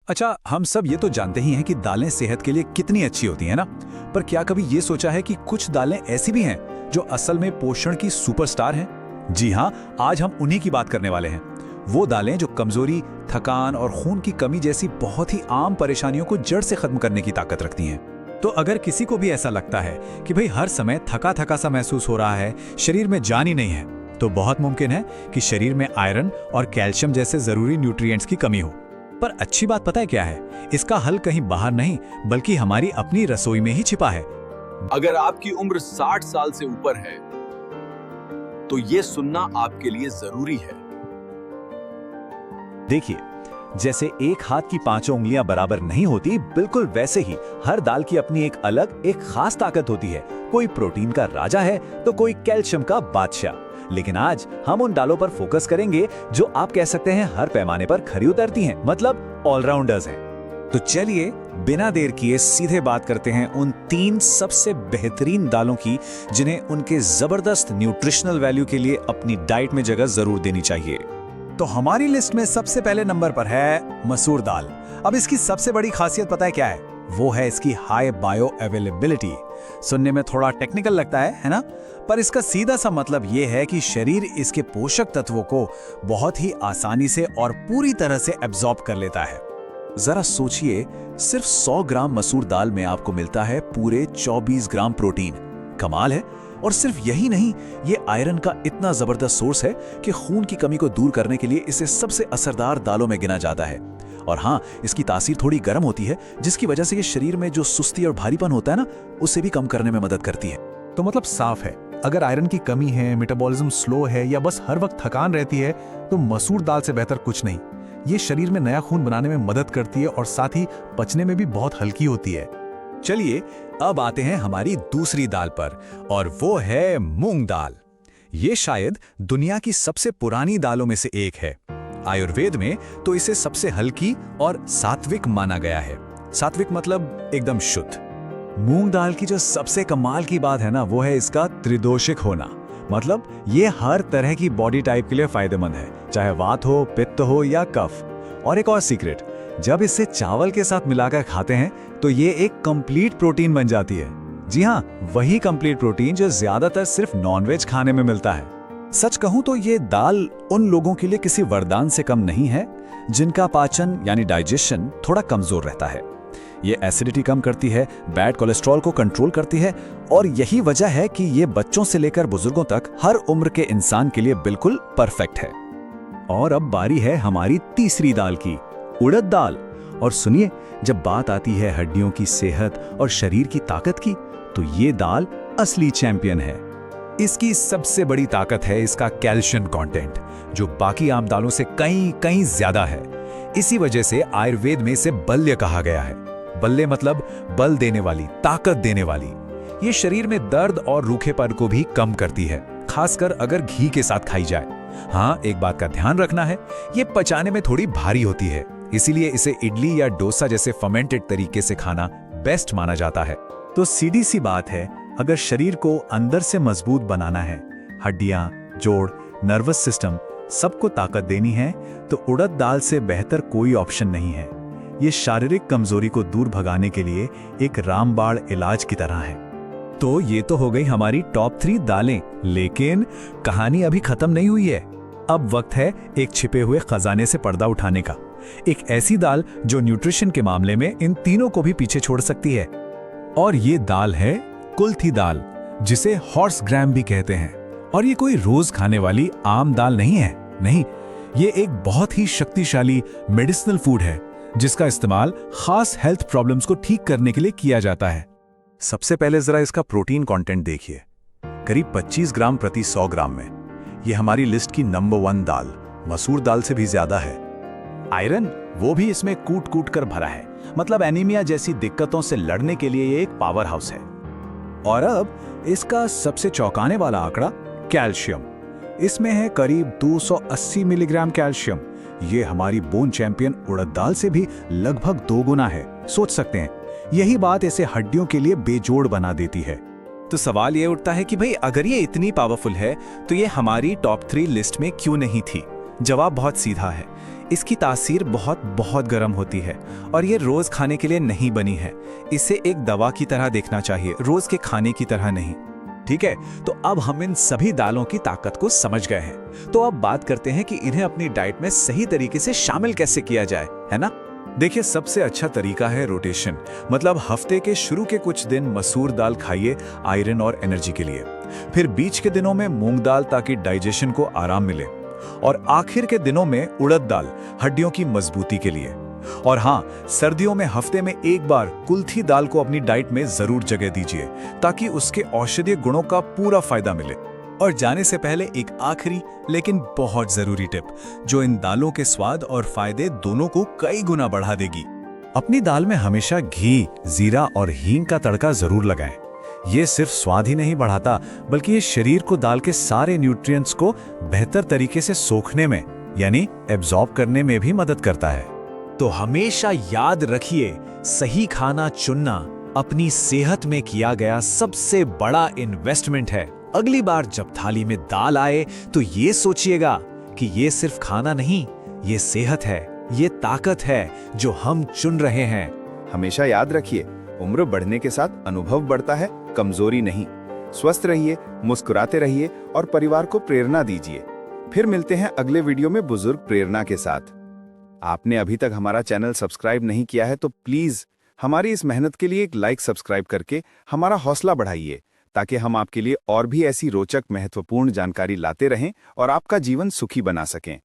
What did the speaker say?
अच्छा, हम सब ये तो जानते ही हैं कि दालें सेहत के लिए कितनी अच्छी होती हैं ना। पर क्या कभी ये सोचा है कि कुछ दालें ऐसी भी हैं जो असल में पोषण की सुपरस्टार हैं? जी हाँ, आज हम उन्हीं की बात करने वाले हैं। वो दालें जो कमजोरी, थकान और खून की कमी जैसी बहुत ही आम परेशानियों को जड़ से खत्म करने की ताकत रखती हैं। तो अगर किसी को भी ऐसा लगता है कि भाई हर समय थका थका सा महसूस हो रहा है, शरीर में जान ही नहीं है, तो बहुत मुमकिन है कि शरीर में आयरन और कैल्शियम जैसे जरूरी न्यूट्रिएंट्स की कमी हो। पर अच्छी बात पता है क्या है? इसका हल कहीं बाहर नहीं बल्कि हमारी अपनी रसोई में ही छिपा है। अगर आपकी उम्र 60 साल से ऊपर है तो ये सुनना आपके लिए जरूरी है। देखिए, जैसे एक हाथ की पांचों उंगलियां बराबर नहीं होती, बिल्कुल वैसे ही हर दाल की अपनी एक अलग, एक खास ताकत होती है। कोई प्रोटीन का राजा है तो कोई कैल्शियम का बादशाह। लेकिन आज हम उन दालों पर फोकस करेंगे जो आप कह सकते हैं हर पैमाने पर खरी उतरती हैं, मतलब ऑलराउंडर्स हैं। तो चलिए बिना देर किए सीधे बात करते हैं उन 3 सबसे बेहतरीन दालों की जिन्हें उनके जबरदस्त न्यूट्रिशनल वैल्यू के लिए अपनी डाइट में जगह जरूर देनी चाहिए। तो हमारी लिस्ट में सबसे पहले नंबर पर है मसूर दाल। अब इसकी सबसे बड़ी खासियत पता है क्या है? वो है इसकी हाई बायो अवेलेबिलिटी। सुनने में थोड़ा टेक्निकल लगता है ना? पर इसका सीधा सा मतलब ये है कि शरीर इसके पोषक तत्वों को बहुत ही आसानी से और पूरी तरह से एब्जॉर्ब कर लेता है। जरा सोचिए, सिर्फ 100 ग्राम मसूर दाल में आपको मिलता है पूरे 24 ग्राम प्रोटीन। कमाल है। और सिर्फ यही नहीं, ये आयरन का इतना जबरदस्त सोर्स है कि खून की कमी को दूर करने के लिए इसे सबसे असरदार दालों में गिना जाता है। और हाँ, इसकी तासीर थोड़ी गर्म होती है, जिसकी वजह से ये शरीर में जो सुस्ती और भारीपन होता है ना, उसे भी कम करने में मदद करती है। तो मतलब साफ है, अगर आयरन की कमी है, मेटाबॉलिज्म स्लो है या बस हर वक्त थकान रहती है, तो मसूर दाल से बेहतर कुछ नहीं। ये शरीर में नया खून बनाने में मदद करती है और साथ ही पचने में भी बहुत हल्की होती है। चलिए अब आते हैं हमारी दूसरी दाल पर, और वो है मूंग दाल। ये शायद दुनिया की सबसे पुरानी दालों में से एक है। आयुर्वेद में तो इसे सबसे हल्की और सात्विक माना गया है। सात्विक मतलब एकदम शुद्ध। मूंग दाल की जो सबसे कमाल की बात है ना, वो है इसका त्रिदोषिक होना। मतलब ये हर तरह की बॉडी टाइप के लिए फायदेमंद है, चाहे वात हो, पित्त हो या कफ। और एक और सीक्रेट, जब इसे चावल के साथ मिलाकर खाते हैं तो ये एक कंप्लीट प्रोटीन बन जाती है। जी हाँ, वही कंप्लीट प्रोटीन जो ज्यादातर सिर्फ नॉनवेज खाने में मिलता है। सच कहूं तो ये दाल उन लोगों के लिए किसी वरदान से कम नहीं है जिनका पाचन यानी डाइजेशन थोड़ा कमजोर रहता है। ये एसिडिटी कम करती है, बैड कोलेस्ट्रॉल को कंट्रोल करती है, और यही वजह है कि ये बच्चों से लेकर बुजुर्गों तक हर उम्र के इंसान के लिए बिल्कुल परफेक्ट है। और अब बारी है हमारी तीसरी दाल की, उड़द दाल। और सुनिए, जब बात आती है हड्डियों की सेहत और शरीर की ताकत की, तो ये दाल असली चैंपियन है। इसकी सबसे बड़ी ताकत है इसका कैल्शियम कंटेंट, जो बाकी आम दालों से कहीं ज्यादा है। इसी वजह से आयुर्वेद में इसे बल्य कहा गया है। बल्य मतलब बल देने वाली, ताकत देने वाली। ये शरीर में दर्द और रूखेपन को भी कम करती है, खासकर अगर घी के साथ खाई जाए। हाँ, एक बात का ध्यान रखना है, ये पचाने में थोड़ी भारी होती है, इसीलिए इसे इडली या डोसा जैसे फर्मेंटेड तरीके से खाना बेस्ट माना जाता है। तो सीधी सी बात है, अगर शरीर को अंदर से मजबूत बनाना है, हड्डियां, जोड़, नर्वस सिस्टम सबको ताकत देनी है, तो उड़द दाल से बेहतर कोई ऑप्शन नहीं है। ये शारीरिक कमजोरी को दूर भगाने के लिए एक रामबाण इलाज की तरह है। तो ये तो हो गई हमारी टॉप 3 दालें, लेकिन कहानी अभी खत्म नहीं हुई है। अब वक्त है एक छिपे हुए खजाने से पर्दा उठाने का। एक ऐसी दाल जो न्यूट्रिशन के मामले में इन तीनों को भी पीछे छोड़ सकती है। और ये दाल है कुल्थी दाल, जिसे हॉर्स ग्राम भी कहते हैं। और ये कोई रोज खाने वाली आम दाल नहीं है, नहीं, ये एक बहुत ही शक्तिशाली मेडिसिनल फूड है, जिसका इस्तेमाल खास हेल्थ प्रॉब्लम्स को ठीक करने के लिए किया जाता है। सबसे पहले जरा इसका प्रोटीन कंटेंट देखिए, करीब 25 ग्राम प्रति 100 ग्राम में। ये हमारी लिस्ट की नंबर 1 दाल, मसूर दाल से भी ज्यादा है। आयरन वो भी इसमें कूट कूट कर भरा है, मतलब एनीमिया जैसी दिक्कतों से लड़ने के लिए ये एक पावर हाउस है। और अब इसका सबसे चौंकाने वाला आंकड़ा, कैल्शियम। इसमें है करीब 280 मिलीग्राम कैल्शियम। ये हमारी बोन चैंपियन उड़द दाल से भी लगभग 2 गुना है। सोच सकते हैं, यही बात इसे हड्डियों के लिए बेजोड़ बना देती है। तो सवाल ये उठता है कि भाई अगर ये इतनी पावरफुल है तो ये हमारी टॉप 3 लिस्ट में क्यों नहीं थी? जवाब बहुत सीधा है। इसकी तासीर बहुत बहुत गर्म होती है और ये रोज खाने के लिए नहीं बनी है। इसे एक दवा की तरह देखना चाहिए, रोज के खाने की तरह नहीं। ठीक है, तो अब हम इन सभी दालों की ताकत को समझ गए हैं। तो अब बात करते हैं कि इन्हें अपनी डाइट में सही तरीके से शामिल कैसे किया जाए, है ना? देखिए, सबसे अच्छा तरीका है रोटेशन। मतलब हफ्ते के शुरू के कुछ दिन मसूर दाल खाइए आयरन और एनर्जी के लिए, फिर बीच के दिनों में मूंग दाल ताकि डाइजेशन को आराम मिले, और आखिर के दिनों में उड़द दाल हड्डियों की मजबूती के लिए। और हाँ, सर्दियों में हफ्ते में एक बार कुल्थी दाल को अपनी डाइट में जरूर जगह दीजिए ताकि उसके औषधीय गुणों का पूरा फायदा मिले। और जाने से पहले एक आखिरी लेकिन बहुत जरूरी टिप, जो इन दालों के स्वाद और फायदे दोनों को कई गुना बढ़ा देगी। अपनी दाल में हमेशा घी, जीरा और हींग का तड़का जरूर लगाएं। ये सिर्फ स्वाद ही नहीं बढ़ाता, बल्कि ये शरीर को दाल के सारे न्यूट्रिएंट्स को बेहतर तरीके से सोखने में यानी एब्जॉर्ब करने में भी मदद करता है। तो हमेशा याद रखिए, सही खाना चुनना अपनी सेहत में किया गया सबसे बड़ा इन्वेस्टमेंट है। अगली बार जब थाली में दाल आए तो ये सोचिएगा कि ये सिर्फ खाना नहीं, ये सेहत है, ये ताकत है जो हम चुन रहे हैं। हमेशा याद रखिए, उम्र बढ़ने के साथ अनुभव बढ़ता है, कमजोरी नहीं। स्वस्थ रहिए, मुस्कुराते रहिए और परिवार को प्रेरणा दीजिए। फिर मिलते हैं अगले वीडियो में बुजुर्ग प्रेरणा के साथ। आपने अभी तक हमारा चैनल सब्सक्राइब नहीं किया है तो प्लीज हमारी इस मेहनत के लिए एक लाइक सब्सक्राइब करके हमारा हौसला बढ़ाइए, ताकि हम आपके लिए और भी ऐसी रोचक महत्वपूर्ण जानकारी लाते रहें और आपका जीवन सुखी बना सकें।